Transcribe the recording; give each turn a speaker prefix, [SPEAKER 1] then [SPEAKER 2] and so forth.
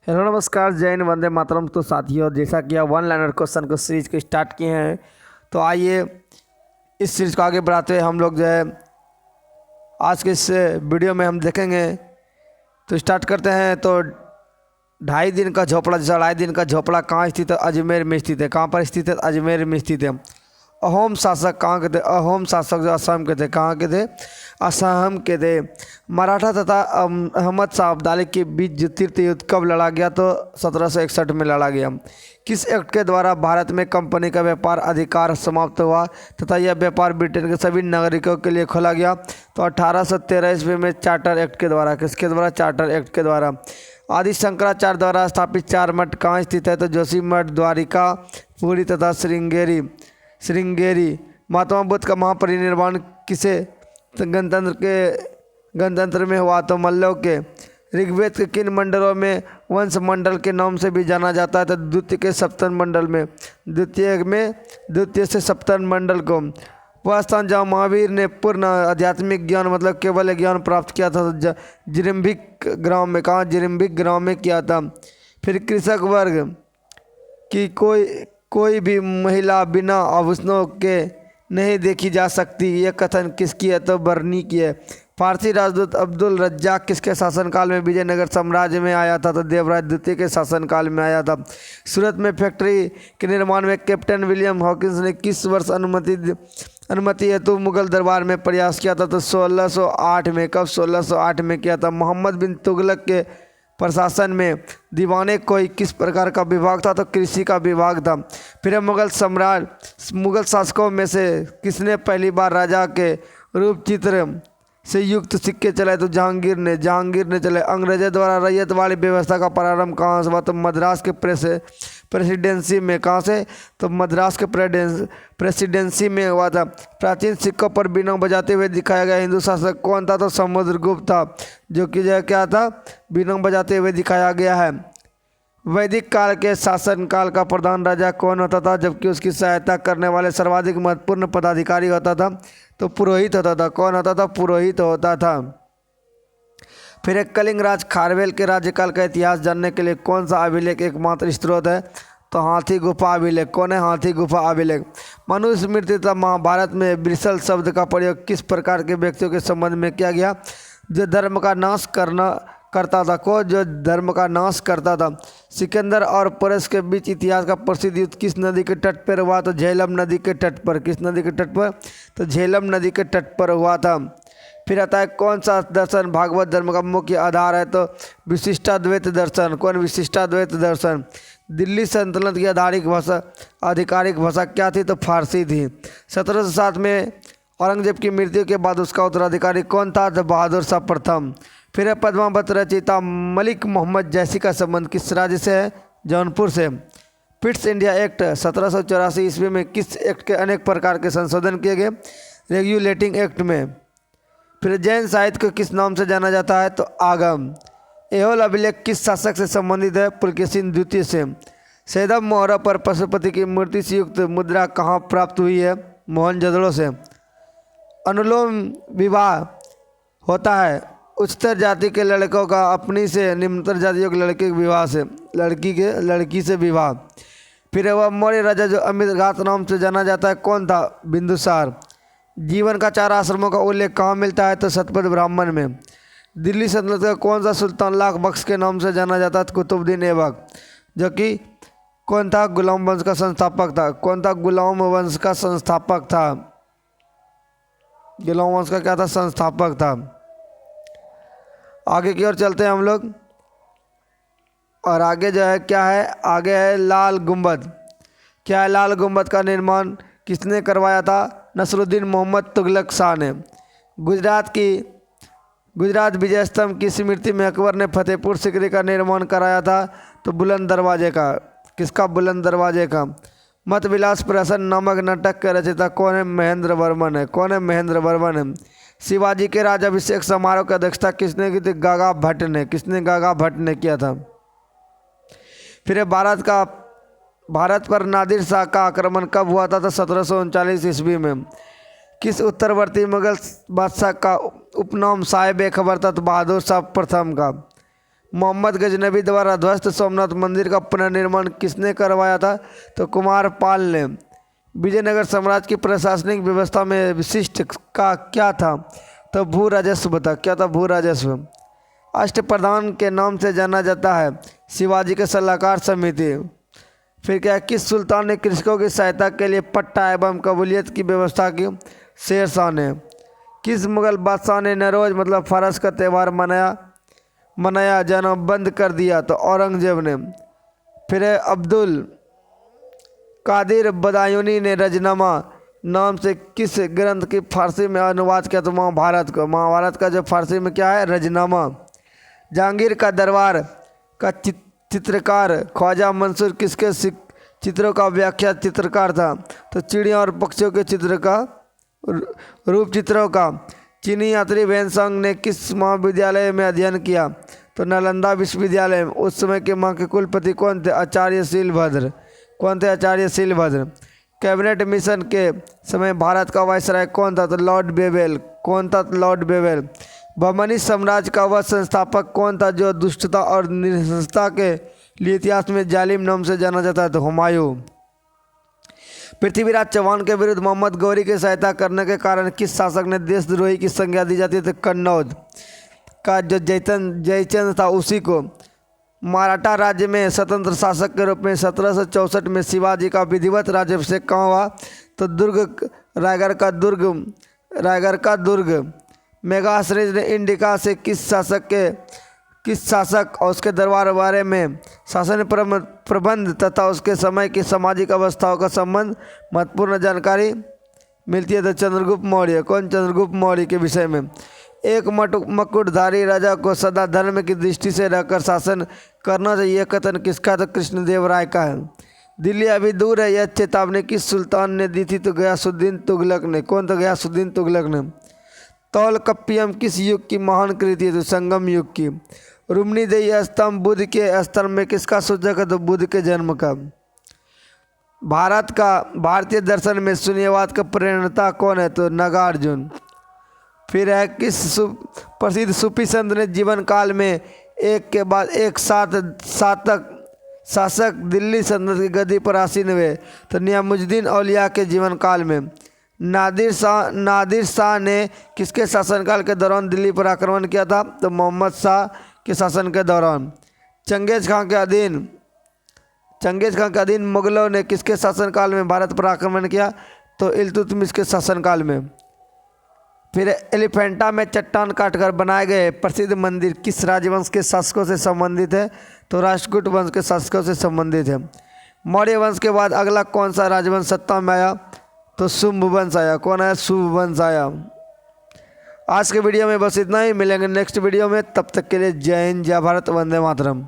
[SPEAKER 1] Hello नमस्कार जय हिंद वंदे मातरम। तो साथियों, जैसा कि आप वन लाइनर क्वेश्चन को सीरीज को स्टार्ट किए हैं, तो आइए इस सीरीज को आगे बढ़ाते हुए हम लोग जो है आज के इस वीडियो में हम देखेंगे। तो स्टार्ट करते हैं। तो 2.5 दिन का झोपड़ा, जैसा 2.5 दिन का झोपड़ा कहाँ स्थित है? अजमेर में स्थित है। कहाँ पर स्थित है? अजमेर में स्थित है। अहोम शासक कहाँ के थे? अहोम शासक जो असम के थे। कहाँ के थे? असम के थे। मराठा तथा अहमद शाह अब्दाली के बीच जो तीर्थ युद्ध कब लड़ा गया? तो 1761 में लड़ा गया। किस एक्ट के द्वारा भारत में कंपनी का व्यापार अधिकार समाप्त हुआ तथा यह व्यापार ब्रिटेन के सभी नागरिकों के लिए खोला गया? तो 1813 ईस्वी में चार्टर एक्ट के द्वारा। किसके द्वारा? चार्टर एक्ट के द्वारा। आदि शंकराचार्य द्वारा स्थापित 4 मठ कहाँ स्थित है? तो जोशी मठ, द्वारिका, पुरी तथा श्रृंगेरी। महात्मा बुद्ध का महापरिनिर्वाण किसे गणतंत्र में हुआ? तो मल्लों के। ऋग्वेद के किन मंडलों में वंश मंडल के नाम से भी जाना जाता है? तो द्वितीय के सप्तम मंडल में। द्वितीय से सप्तम मंडल को वह स्थान जहाँ महावीर ने पूर्ण आध्यात्मिक ज्ञान मतलब केवल ज्ञान प्राप्त किया था, जिरम्भिक ग्राम में। कहाँ? जिरम्भिक ग्राम में किया था। फिर कृषक वर्ग की कोई भी महिला बिना आभूषणों के नहीं देखी जा सकती, यह कथन किसकी है? तो बर्नी की है। फारसी राजदूत अब्दुल रज्जाक किसके शासनकाल में विजयनगर साम्राज्य में आया था? तो देवराज द्वितीय के शासनकाल में आया था। सूरत में फैक्ट्री के निर्माण में कैप्टन विलियम हॉकिंस ने किस वर्ष अनुमति हेतु मुगल दरबार में प्रयास किया था? तो 1608 में। कब? 1608 में किया था। मोहम्मद बिन तुगलक के प्रशासन में दीवाने कोई किस प्रकार का विभाग था? तो कृषि का विभाग था। फिर मुगल शासकों में से किसने पहली बार राजा के रूप चित्र से युक्त सिक्के चलाए? तो जहांगीर ने चलाए। अंग्रेजों द्वारा रैयत वाली व्यवस्था का प्रारंभ कहाँ से हुआ? तो मद्रास के प्रेसिडेंसी में। कहाँ से? तो मद्रास के प्रेसिडेंसी में हुआ था। प्राचीन सिक्कों पर बीना बजाते हुए दिखाया गया हिंदू शासक कौन था? तो समुद्रगुप्त था, जो कि जो क्या था? बीना बजाते हुए दिखाया गया है। वैदिक काल के शासनकाल का प्रधान राजा कौन होता था, जबकि उसकी सहायता करने वाले सर्वाधिक महत्वपूर्ण पदाधिकारी होता था? तो पुरोहित होता था। कौन होता था? पुरोहित होता था। फिर एक कलिंग राज खारवेल के राज्यकाल का इतिहास जानने के लिए कौन सा अभिलेख एकमात्र स्रोत है? तो हाथी गुफा अभिलेख। कौन है? हाथी गुफा अभिलेख। मनुस्मृति स्मृति तथा महाभारत में वृषल शब्द का प्रयोग किस प्रकार के व्यक्तियों के संबंध में किया गया? जो धर्म का नाश करता था। को जो धर्म का नाश करता था। सिकंदर और पोरस के बीच इतिहास का प्रसिद्ध युद्ध किस नदी के तट पर हुआ? तो झेलम नदी के तट पर। किस नदी के तट पर? तो झेलम नदी के तट पर हुआ था। फिर आता है कौन सा दर्शन भागवत धर्म का मुख्य आधार है? तो विशिष्टाद्वैत दर्शन। कौन? विशिष्टाद्वैत दर्शन। दिल्ली सल्तनत की आधिकारिक भाषा क्या थी? तो फारसी थी। 1707 में औरंगजेब की मृत्यु के बाद उसका उत्तराधिकारी कौन था? तो बहादुर शाह प्रथम। फिर पद्मावत रचयिता मलिक मोहम्मद जैसी का संबंध किस राज्य से है? जौनपुर से। पिट्स इंडिया एक्ट 1784 ईस्वी में किस एक्ट के अनेक प्रकार के संशोधन किए गए? रेगुलेटिंग एक्ट में। फिर जैन साहित्य को किस नाम से जाना जाता है? तो आगम। एहोल अभिलेख किस शासक से संबंधित है? पुलकेशिन द्वितीय से। सैदब मोहरा पर पशुपति की मूर्ति से युक्त मुद्रा कहाँ प्राप्त हुई है? मोहनजोदड़ो से। अनुलोम विवाह होता है उच्चतर जाति के लड़कों का अपनी से निम्नतर जातियों के लड़के के विवाह से, लड़की से विवाह। फिर वह मौर्य राजा जो अमित घात नाम से जाना जाता है कौन था? बिंदुसार। जीवन का 4 आश्रमों का उल्लेख कहाँ मिलता है? तो शतपथ ब्राह्मण में। दिल्ली सल्तनत का कौन सा सुल्तान लाख बख्श के नाम से जाना जाता है? कुतुबुद्दीन ऐबक, जो कि कौन था? गुलाम वंश का संस्थापक था। कौन था? गुलाम वंश का संस्थापक था। गुलाम वंश का क्या था? संस्थापक था। आगे की ओर चलते हैं हम लोग। और आगे जो है क्या है? आगे है लाल गुंबद। क्या है? लाल गुंबद का निर्माण किसने करवाया था? नसरुद्दीन मोहम्मद तुगलक शाह ने। गुजरात विजय स्तंभ की स्मृति में अकबर ने फतेहपुर सीकरी का निर्माण कराया था? तो बुलंद दरवाजे का। किसका? बुलंद दरवाजे का। मत विलास प्रहसन नामक नाटक के रचयिता कौन है? महेंद्र वर्मन है। कौन है? महेंद्र वर्मन है। शिवाजी के राज्याभिषेक समारोह की अध्यक्षता किसने की थी? गागा भट्ट ने। किसने? गागा भट्ट ने किया था। फिर भारत पर नादिर शाह का आक्रमण कब हुआ था? तो 1739 ईस्वी में। किस उत्तरवर्ती मुगल बादशाह का उपनाम साहिब खबर था? तो बहादुर शाह प्रथम का। मोहम्मद गजनबी द्वारा ध्वस्त सोमनाथ मंदिर का पुनर्निर्माण किसने करवाया था? तो कुमारपाल ने। विजयनगर साम्राज्य की प्रशासनिक व्यवस्था में विशिष्ट का क्या था? तो भू राजस्व था। क्या था? भू राजस्व। अष्टप्रधान के नाम से जाना जाता है शिवाजी के सलाहकार समिति। फिर क्या? किस सुल्तान ने कृषकों की सहायता के लिए पट्टा एवं कबूलियत की व्यवस्था की? शेर शाह ने। किस मुगल बादशाह ने नरोज मतलब फारस का त्यौहार मनाया जाना बंद कर दिया? तो औरंगजेब ने। फिर है अब्दुल कादिर बदायूनी ने रजनामा नाम से किस ग्रंथ की फारसी में अनुवाद किया? तो महाभारत को। महाभारत का जो फारसी में क्या है? रजनामा। जहांगीर का दरबार का चित्रकार ख्वाजा मंसूर किसके चित्रों का व्याख्या चित्रकार था? तो चिड़िया और पक्षियों के चित्र का रूप चित्रों का। चीनी यात्री वैनसांग ने किस महाविद्यालय में अध्ययन किया? तो नालंदा विश्वविद्यालय में। उस समय के वहाँ के कुलपति कौन थे? आचार्य शीलभद्र। कौन थे? आचार्य शीलभद्र। कैबिनेट मिशन के समय भारत का वायसराय कौन था? तो लॉर्ड बेवेल। कौन था? Lord Wavell. बहमनी साम्राज्य का वह संस्थापक कौन था जो दुष्टता और निरंकुशता के लिए इतिहास में जालिम नाम से जाना जाता है? तो हुमायूं। पृथ्वीराज चौहान के विरुद्ध मोहम्मद गौरी की सहायता करने के कारण किस शासक ने देशद्रोही की संज्ञा दी जाती है? तो कन्नौज का जो जयचंद था उसी को। मराठा राज्य में स्वतंत्र शासक के रूप में 1764 में शिवाजी का विधिवत राज्याभिषेक कहाँ हुआ? तो रायगढ़ का दुर्ग। मेगासरीज ने इंडिका से किस शासक और उसके दरबार बारे में शासन प्रबंध तथा उसके समय की सामाजिक अवस्थाओं का संबंध महत्वपूर्ण जानकारी मिलती है? तो चंद्रगुप्त मौर्य। कौन? चंद्रगुप्त मौर्य के विषय में। एक मकुटधारी राजा को सदा धर्म की दृष्टि से रहकर शासन करना चाहिए, कथन किसका? तो कृष्णदेव राय का है। दिल्ली अभी दूर है, यह चेतावनी किस सुल्तान ने दी थी? तो गयासुद्दीन तुगलक ने। कौन? तो गयासुद्दीन तुगलक ने। तौलकप्पियम किस युग की महान कृति है? तो संगम युग की। रुक्मिणीदेवी स्तंभ बुद्ध के स्थल में किसका सूचक है? तो बुद्ध के जन्म का। भारतीय दर्शन में शून्यवाद का प्रणेता कौन है? तो नागार्जुन। फिर है किस प्रसिद्ध सूफी संत ने जीवन काल में एक के बाद एक शासक दिल्ली सल्तनत की गद्दी पर आसीन हुए? तो नियामुद्दीन औलिया के जीवन काल में। नादिर शाह ने किसके शासनकाल के दौरान दिल्ली पर आक्रमण किया था? तो मोहम्मद शाह के शासन के दौरान। चंगेज खां के अधीन मुगलों ने किसके शासनकाल में भारत पर आक्रमण किया? तो इल्तुतमिश के शासनकाल में। फिर एलिफेंटा में चट्टान काटकर बनाए गए प्रसिद्ध मंदिर किस राजवंश के शासकों से संबंधित है? तो राष्ट्रकूट वंश के शासकों से संबंधित है। मौर्य वंश के बाद अगला कौन सा राजवंश सत्ता में आया? तो शुंभ वंश आया। कौन आया? शुंभ वंश आया। आज के वीडियो में बस इतना ही। मिलेंगे नेक्स्ट वीडियो में, तब तक के लिए जय हिंद, जय भारत, वंदे मातरम।